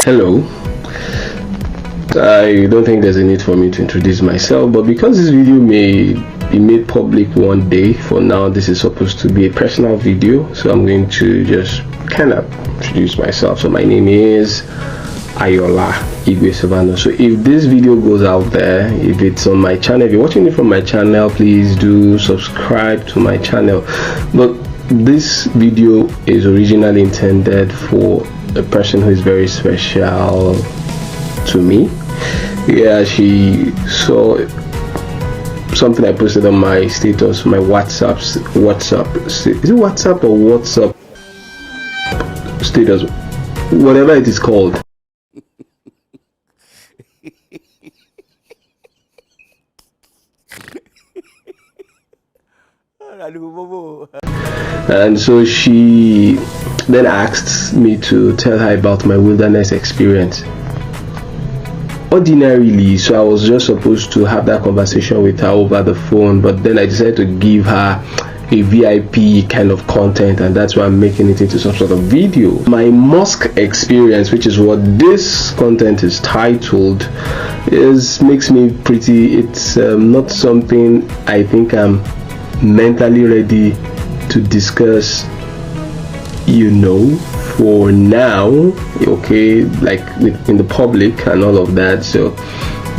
Hello. I don't think there's a need for me to introduce myself, but because this video may be made public one day, for now this is supposed to be a personal video, so I'm going to just kind of introduce myself. So my name is Ayola Igwe Savano. So if this video goes out there, if it's on my channel, if you're watching it from my channel, please do subscribe to my channel. But this video is originally intended for a person who is very special to me. Yeah, she saw something I posted on my status, my WhatsApp, is it WhatsApp or WhatsApp status, whatever it is called. And so she then asked me to tell her about my wilderness experience. Ordinarily, so I was just supposed to have that conversation with her over the phone, but then I decided to give her a VIP kind of content, and that's why I'm making it into some sort of video. My mosque experience, which is what this content is titled, makes me pretty. It's not something I think I'm mentally ready to discuss, for now, okay, like in the public and all of that. So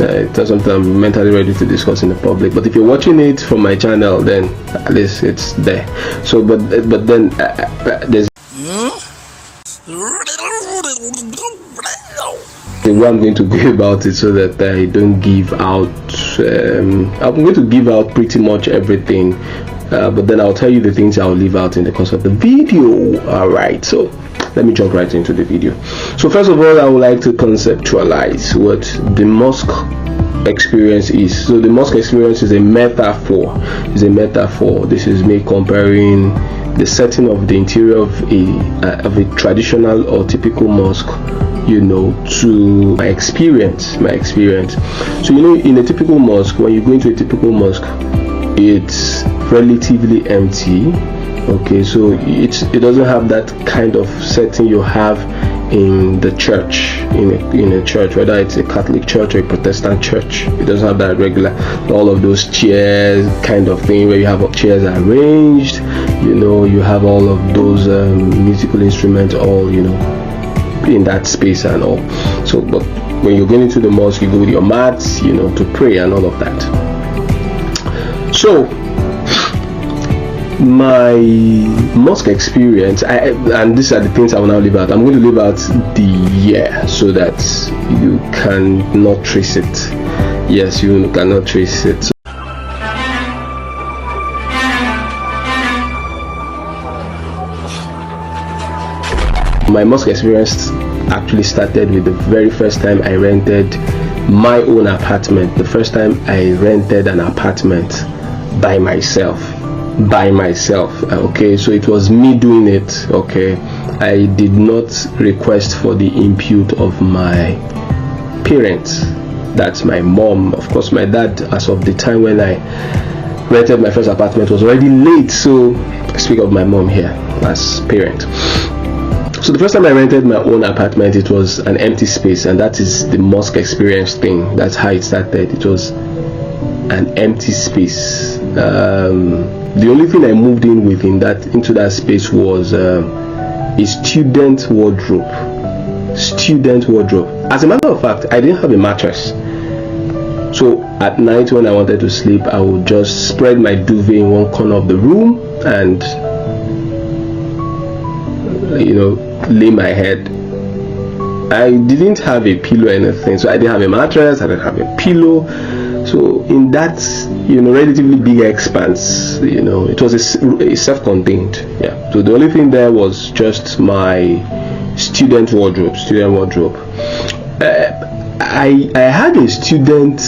it's not something I'm mentally ready to discuss in the public. But if you're watching it from my channel, then at least it's there. So but then there's the way I'm going to go about it, so that I don't give out I'm going to give out pretty much everything, but then I'll tell you the things I'll leave out in the course of the video. Alright, so let me jump right into the video. So first of all, I would like to conceptualize what the mosque experience is. So the mosque experience is a metaphor. This is me comparing the setting of the interior of a traditional or typical mosque, to my experience. So in a typical mosque, when you go into a typical mosque, it's relatively empty. Okay, so it doesn't have that kind of setting you have in the church, in a church, whether it's a Catholic church or a Protestant church. It doesn't have that regular, all of those chairs kind of thing where you have chairs arranged, you have all of those musical instruments all in that space and all. So but when you're going into the mosque, you go with your mats, to pray and all of that. So my mosque experience, and these are the things I will now leave out. I'm going to leave out the year so that you cannot trace it. Yes, you cannot trace it. So my mosque experience actually started with the very first time I rented my own apartment. The first time I rented an apartment by myself. Okay, so it was me doing it. Okay, I did not request for the input of my parents. That's my mom. Of course, my dad, as of the time when I rented my first apartment, was already late. So I speak of my mom here as parent. So the first time I rented my own apartment, it was an empty space, and that is the mosque experience thing. That's how it started. It was an empty space. The only thing I moved into that space was a student wardrobe. As a matter of fact, I didn't have a mattress. So at night when I wanted to sleep, I would just spread my duvet in one corner of the room and lay my head. I didn't have a pillow or anything, so I didn't have a mattress, I didn't have a pillow. So in that relatively big expanse, it was a self-contained. Yeah. So the only thing there was just my student wardrobe. I had a student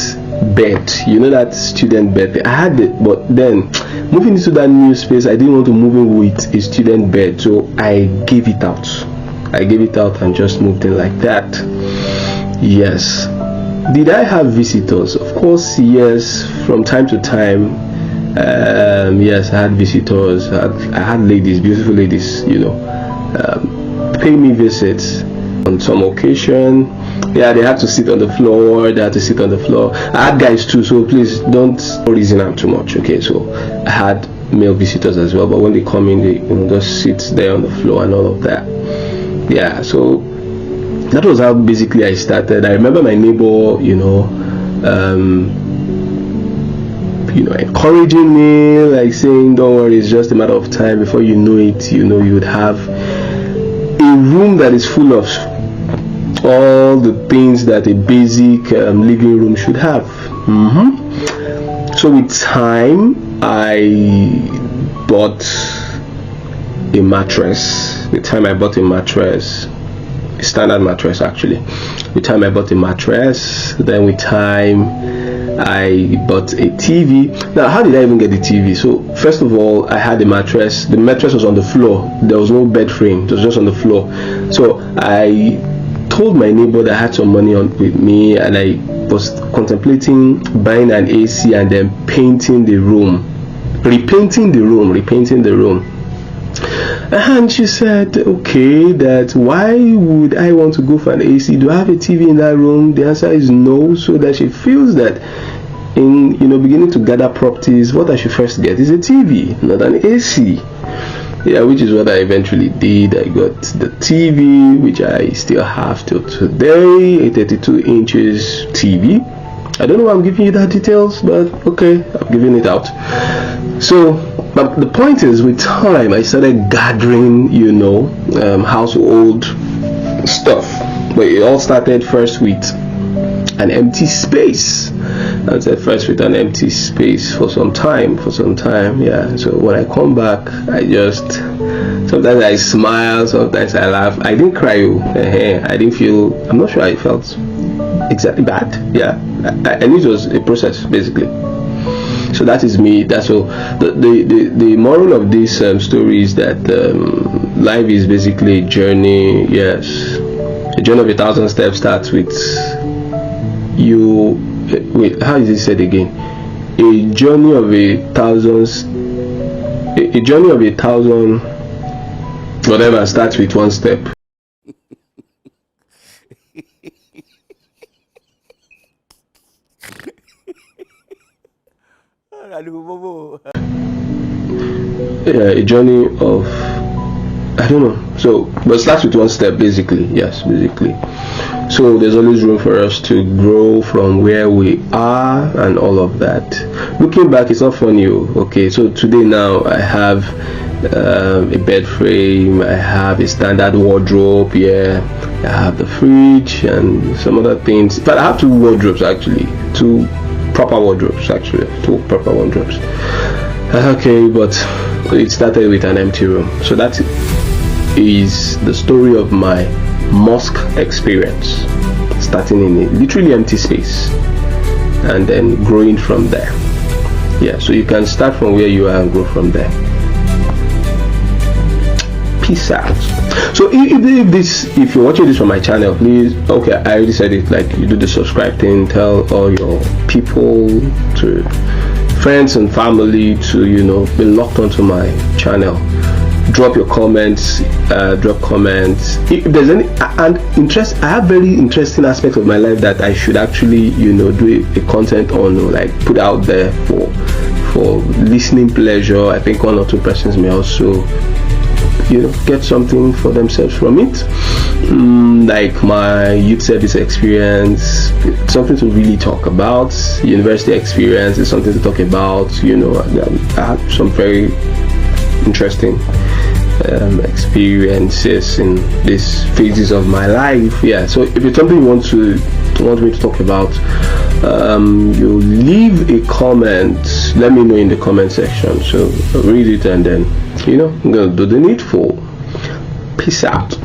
bed. That student bed. I had it, but then moving into that new space, I didn't want to move in with a student bed, so I gave it out. And just moved in like that. Yes. Did I have visitors? Of course, yes. From time to time, yes, I had visitors. I had ladies, beautiful ladies, pay me visits. on some occasion. Yeah, they had to sit on the floor. They had to sit on the floor. I had guys too, so please don't reason I'm too much. Okay, so I had male visitors as well, but when they come in, they just sit there on the floor and all of that. Yeah, so that was how basically I started. I remember my neighbor, encouraging me, like saying, "Don't worry, it's just a matter of time. Before you know it, you would have a room that is full of all the things that a basic living room should have." So with time, I bought a mattress. A standard mattress actually. With time, I bought a mattress. Then with time, I bought a TV. Now, how did I even get the TV? So first of all, I had a mattress. The mattress was on the floor. There was no bed frame. It was just on the floor. So I told my neighbor that I had some money with me, and I was contemplating buying an AC and then repainting the room. And she said, okay, that why would I want to go for an AC? Do I have a TV in that room? The answer is no. So that she feels that in beginning to gather properties, what I should first get is a TV, not an AC. Yeah, which is what I eventually did. I got the TV, which I still have till today, a 32 inches TV. I don't know why I'm giving you that details, but okay, I'm giving it out. So, but the point is, with time, I started gathering, household stuff. But it all started first with an empty space. I said first with an empty space for some time. Yeah. So when I come back, sometimes I smile, sometimes I laugh. I didn't cry. I didn't feel. I'm not sure I felt exactly bad. Yeah. I knew it was a process basically. So that is me. That's all. The moral of this story is that life is basically a journey. Yes, a journey of 1,000 steps starts with you. Wait, how is it said again? A journey of 1,000 whatever starts with one step. Yeah, a journey of, I don't know. So, but it starts with one step, basically. Yes, basically. So there's always room for us to grow from where we are and all of that. Looking back, it's not funny. Okay, so today now I have a bed frame. I have a standard wardrobe. Yeah, I have the fridge and some other things. But I have two wardrobes actually. Two proper wardrobes. Okay, but it started with an empty room. So that is the story of my mosque experience, starting in a literally empty space and then growing from there. Yeah, so you can start from where you are and grow from there. Peace out. So if you're watching this from my channel, please, okay, I already said it, like, you do the subscribe thing, tell all your people, to friends and family, to be locked onto my channel. Drop your comments, if there's any interest. I have very interesting aspects of my life that I should actually do a content on, or like put out there for listening pleasure. I think 1 or 2 persons may also get something for themselves from it, like my youth service experience, something to really talk about. University experience is something to talk about. I had some very interesting experiences in these phases of my life. Yeah, so if it's something you want me to talk about, you leave a comment, let me know in the comment section, so I'll read it and then I'm gonna do the needful. Peace out.